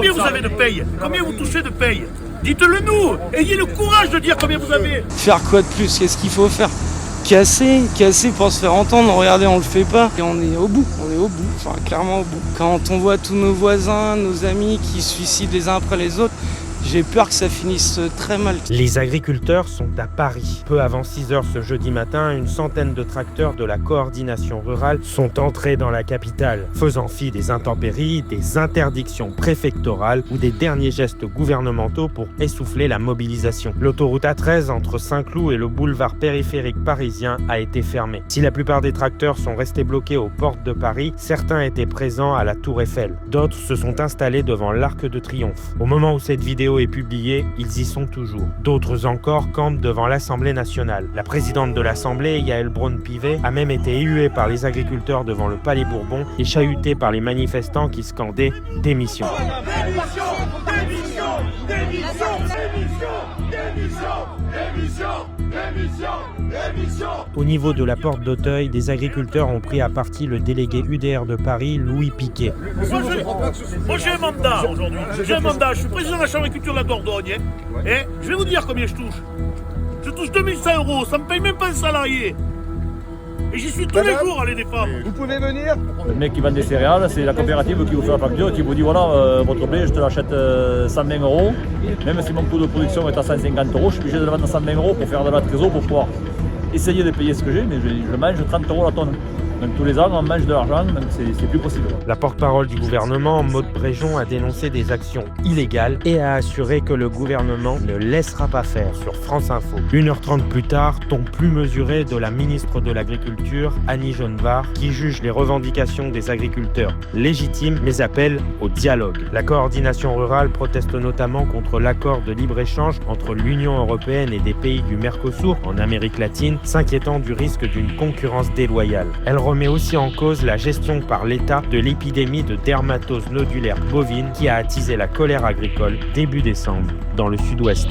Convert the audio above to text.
Combien vous avez de paye? Combien vous touchez de paye? Dites-le nous. Ayez le courage de dire combien vous avez. Faire quoi de plus? Qu'est-ce qu'il faut faire? Casser pour se faire entendre. Regardez, on le fait pas. Et on est au bout, enfin clairement au bout. Quand on voit tous nos voisins, nos amis qui se suicident les uns après les autres, j'ai peur que ça finisse très mal. Les agriculteurs sont à Paris. Peu avant 6h ce jeudi matin, une centaine de tracteurs de la coordination rurale sont entrés dans la capitale, faisant fi des intempéries, des interdictions préfectorales ou des derniers gestes gouvernementaux pour essouffler la mobilisation. L'autoroute A13 entre Saint-Cloud et le boulevard périphérique parisien a été fermée. Si la plupart des tracteurs sont restés bloqués aux portes de Paris, certains étaient présents à la Tour Eiffel. D'autres se sont installés devant l'Arc de Triomphe. Au moment où cette vidéo est publiée, ils y sont toujours. D'autres encore campent devant l'Assemblée nationale. La présidente de l'Assemblée, Yaël Braun-Pivet, a même été huée par les agriculteurs devant le Palais Bourbon et chahutée par les manifestants qui scandaient « Démission ». Au niveau de la porte d'Auteuil, des agriculteurs ont pris à partie le délégué UDR de Paris, Louis Piquet. Moi j'ai un mandat aujourd'hui. Je suis président de la Chambre d'agriculture de la Dordogne. Et je vais vous dire combien je touche. Je touche 2100 €, ça me paye même pas un salarié. Et j'y suis tous les jours à les défendre. Vous pouvez venir. Le mec qui vend des céréales, c'est la coopérative qui vous fait la facture et qui vous dit voilà, votre blé, je te l'achète 120 €. Même si mon coût de production est à 150 €, je suis obligé de le vendre à 120 € pour faire de la trésor, pour pouvoir essayer de payer ce que j'ai, mais je mange 30 € la tonne. Donc tous les ans, on mange de l'argent, donc c'est plus possible. La porte-parole du gouvernement, Maud Bréjon, a dénoncé des actions illégales et a assuré que le gouvernement ne laissera pas faire sur France Info. 1h30 plus tard, ton plus mesuré de la ministre de l'Agriculture, Annie Genevard, qui juge les revendications des agriculteurs légitimes mais appelle au dialogue. La coordination rurale proteste notamment contre l'accord de libre-échange entre l'Union européenne et des pays du Mercosur en Amérique latine, s'inquiétant du risque d'une concurrence déloyale. Elle remet aussi en cause la gestion par l'État de l'épidémie de dermatose nodulaire bovine qui a attisé la colère agricole début décembre dans le sud-ouest.